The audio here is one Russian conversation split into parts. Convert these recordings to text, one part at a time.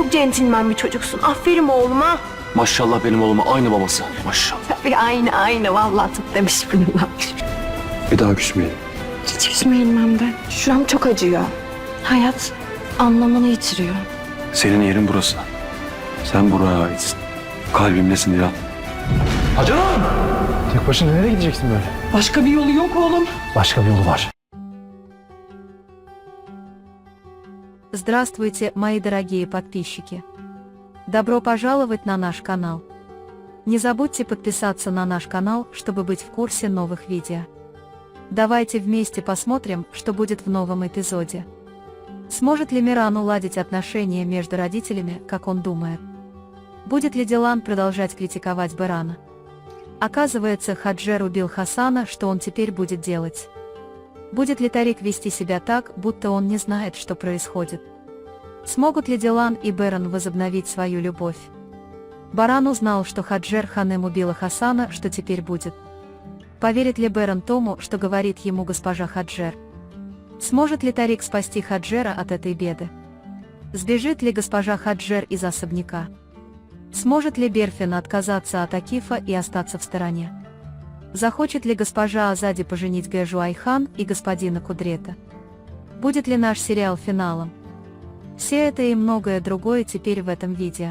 çok centilmen bir çocuksun. Aferin oğluma. Maşallah benim oğluma aynı babası. Maşallah. Tabii aynı. Vallahi tıp demiş fırınlanmış. Bir daha küsmeyelim. Hiç üzmeyin ben de. Şuram çok acıyor. Hayat anlamını yitiriyor. Senin yerin burası. Sen buraya aitsin. Kalbimdesin Dilan. Hacan! Tek başına nereye gideceksin böyle? Başka bir yolu yok oğlum. Başka bir yolu var. Здравствуйте, мои дорогие подписчики! Добро пожаловать на наш канал. Не забудьте подписаться на наш канал, чтобы быть в курсе новых видео. Давайте вместе посмотрим, что будет в новом эпизоде. Сможет ли Миран уладить отношения между родителями, как он думает? Будет ли Дилан продолжать критиковать Берана? Оказывается, Хаджер убил Хасана, что он теперь будет делать? Будет ли Тарик вести себя так, будто он не знает, что происходит? Смогут ли Дилан и Беран возобновить свою любовь? Баран узнал, что Хаджер Ханем убила Хасана, что теперь будет? Поверит ли Беран тому, что говорит ему госпожа Хаджер? Сможет ли Тарик спасти Хаджера от этой беды? Сбежит ли госпожа Хаджер из особняка? Сможет ли Берфин отказаться от Акифа и остаться в стороне? Захочет ли госпожа Азади поженить Гэжу Айхан и господина Кудрета? Будет ли наш сериал финалом? Все это и многое другое теперь в этом видео.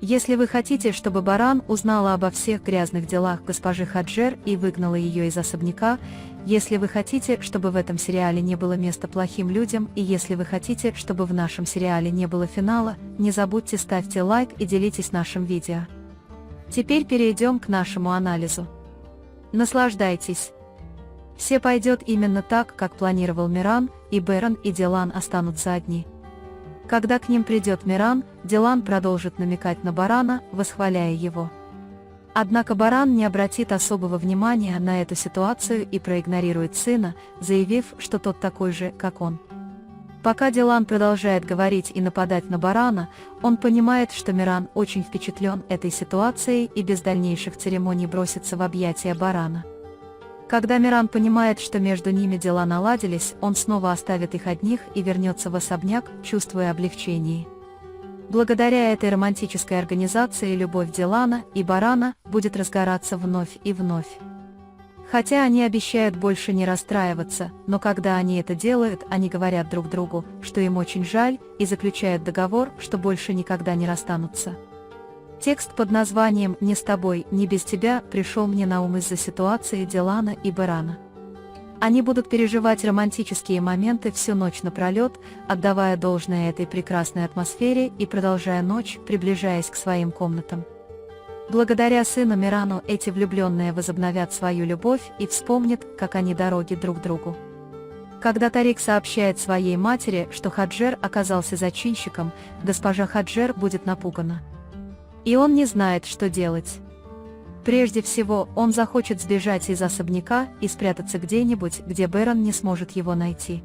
Если вы хотите, чтобы Баран узнала обо всех грязных делах госпожи Хаджер и выгнала ее из особняка, если вы хотите, чтобы в этом сериале не было места плохим людям, и если вы хотите, чтобы в нашем сериале не было финала, не забудьте ставьте лайк и делитесь нашим видео. Теперь перейдем к нашему анализу. Наслаждайтесь. Все пойдет именно так, как планировал Миран, и Беран и Дилан останутся одни. Когда к ним придет Миран, Дилан продолжит намекать на Барана, восхваляя его. Однако Баран не обратит особого внимания на эту ситуацию и проигнорирует сына, заявив, что тот такой же, как он. Пока Дилан продолжает говорить и нападать на Барана, он понимает, что Миран очень впечатлен этой ситуацией и без дальнейших церемоний бросится в объятия Барана. Когда Миран понимает, что между ними дела наладились, он снова оставит их одних и вернется в особняк, чувствуя облегчение. Благодаря этой романтической организации любовь Дилана и Барана будет разгораться вновь и вновь. Хотя они обещают больше не расстраиваться, но когда они это делают, они говорят друг другу, что им очень жаль, и заключают договор, что больше никогда не расстанутся. Текст под названием «Не с тобой, не без тебя» пришел мне на ум из-за ситуации Дилана и Берана. Они будут переживать романтические моменты всю ночь напролет, отдавая должное этой прекрасной атмосфере и продолжая ночь, приближаясь к своим комнатам. Благодаря сыну Мирану эти влюбленные возобновят свою любовь и вспомнят, как они дороги друг другу. Когда Тарик сообщает своей матери, что Хаджер оказался зачинщиком, госпожа Хаджер будет напугана. И он не знает, что делать. Прежде всего, он захочет сбежать из особняка и спрятаться где-нибудь, где Беран не сможет его найти.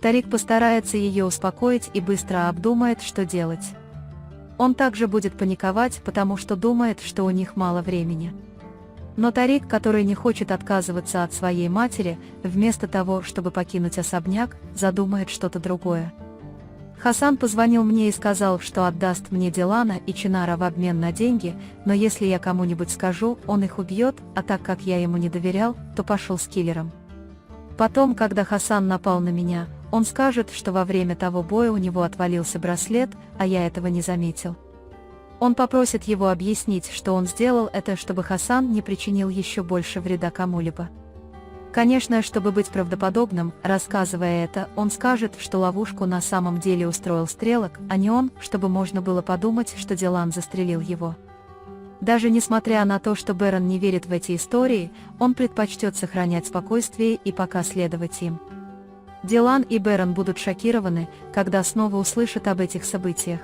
Тарик постарается ее успокоить и быстро обдумает, что делать. Он также будет паниковать, потому что думает, что у них мало времени. Но Тарик, который не хочет отказываться от своей матери, вместо того, чтобы покинуть особняк, задумает что-то другое. Хасан позвонил мне и сказал, что отдаст мне Дилана и Чинара в обмен на деньги, но если я кому-нибудь скажу, он их убьет, а так как я ему не доверял, то пошел с киллером. Потом, когда Хасан напал на меня, он скажет, что во время того боя у него отвалился браслет, а я этого не заметил. Он попросит его объяснить, что он сделал это, чтобы Хасан не причинил еще больше вреда кому-либо. Конечно, чтобы быть правдоподобным, рассказывая это, он скажет, что ловушку на самом деле устроил Стрелок, а не он, чтобы можно было подумать, что Дилан застрелил его. Даже несмотря на то, что Беран не верит в эти истории, он предпочтет сохранять спокойствие и пока следовать им. Дилан и Беран будут шокированы, когда снова услышат об этих событиях.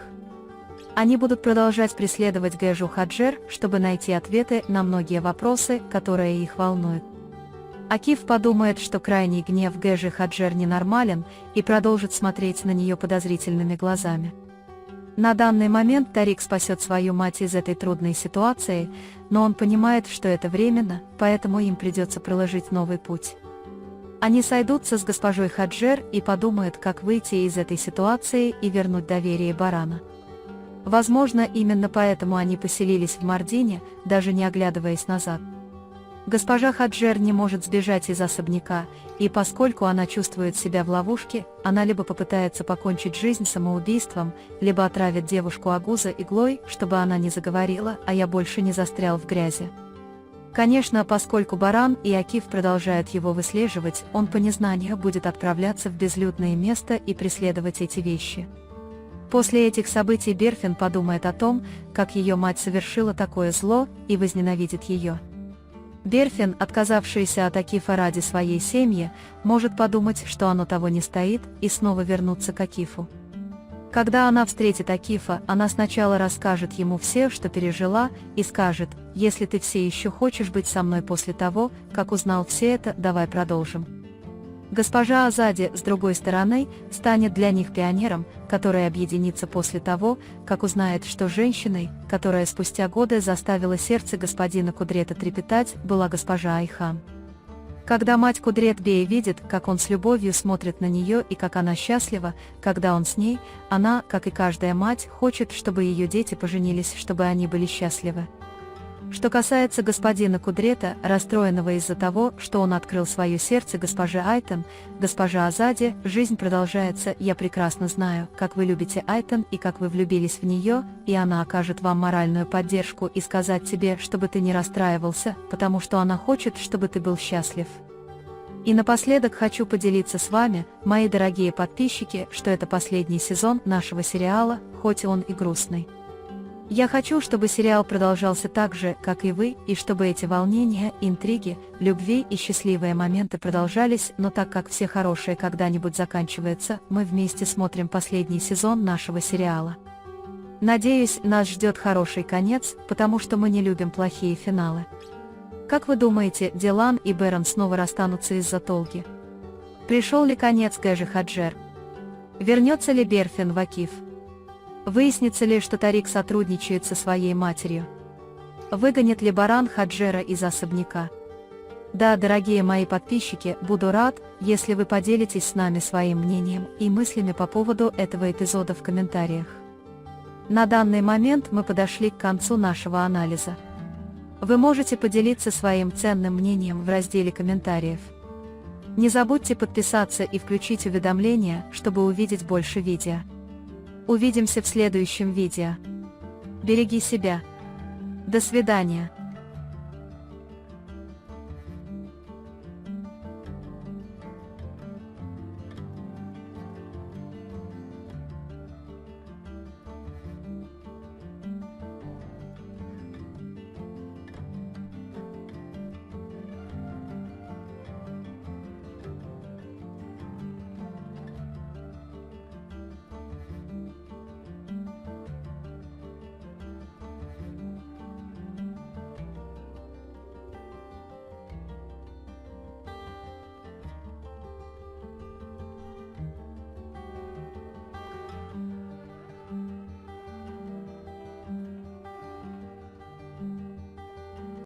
Они будут продолжать преследовать Гэжу Хаджер, чтобы найти ответы на многие вопросы, которые их волнуют. Акиф подумает, что крайний гнев Гэжи Хаджер ненормален, и продолжит смотреть на нее подозрительными глазами. На данный момент Тарик спасет свою мать из этой трудной ситуации, но он понимает, что это временно, поэтому им придется проложить новый путь. Они сойдутся с госпожой Хаджер и подумают, как выйти из этой ситуации и вернуть доверие Барана. Возможно, именно поэтому они поселились в Мардине, даже не оглядываясь назад. Госпожа Хаджер не может сбежать из особняка, и поскольку она чувствует себя в ловушке, она либо попытается покончить жизнь самоубийством, либо отравит девушку Агуза иглой, чтобы она не заговорила, а я больше не застрял в грязи. Конечно, поскольку Баран и Акиф продолжают его выслеживать, он по незнанию будет отправляться в безлюдное место и преследовать эти вещи. После этих событий Берфин подумает о том, как ее мать совершила такое зло, и возненавидит ее. Берфин, отказавшийся от Акифа ради своей семьи, может подумать, что оно того не стоит, и снова вернуться к Акифу. Когда она встретит Акифа, она сначала расскажет ему все, что пережила, и скажет: «Если ты все еще хочешь быть со мной после того, как узнал все это, давай продолжим». Госпожа Азади, с другой стороны, станет для них пионером, который объединится после того, как узнает, что женщиной, которая спустя годы заставила сердце господина Кудрета трепетать, была госпожа Айхан. Когда мать Кудрет-бея видит, как он с любовью смотрит на нее и как она счастлива, когда он с ней, она, как и каждая мать, хочет, чтобы ее дети поженились, чтобы они были счастливы. Что касается господина Кудрета, расстроенного из-за того, что он открыл свое сердце госпоже Айтон, госпожа Азади, жизнь продолжается, я прекрасно знаю, как вы любите Айтон и как вы влюбились в нее, и она окажет вам моральную поддержку и сказать тебе, чтобы ты не расстраивался, потому что она хочет, чтобы ты был счастлив. И напоследок хочу поделиться с вами, мои дорогие подписчики, что это последний сезон нашего сериала, хоть он и грустный. Я хочу, чтобы сериал продолжался так же, как и вы, и чтобы эти волнения, интриги, любви и счастливые моменты продолжались, но так как все хорошее когда-нибудь заканчивается, мы вместе смотрим последний сезон нашего сериала. Надеюсь, нас ждет хороший конец, потому что мы не любим плохие финалы. Как вы думаете, Дилан и Берон снова расстанутся из-за Толги? Пришел ли конец Гэжи Хаджер? Вернется ли Берфин в Акиф? Выяснится ли, что Тарик сотрудничает со своей матерью? Выгонит ли Баран Хаджера из особняка? Да, дорогие мои подписчики, буду рад, если вы поделитесь с нами своим мнением и мыслями по поводу этого эпизода в комментариях. На данный момент мы подошли к концу нашего анализа. Вы можете поделиться своим ценным мнением в разделе комментариев. Не забудьте подписаться и включить уведомления, чтобы увидеть больше видео. Увидимся в следующем видео. Береги себя. До свидания.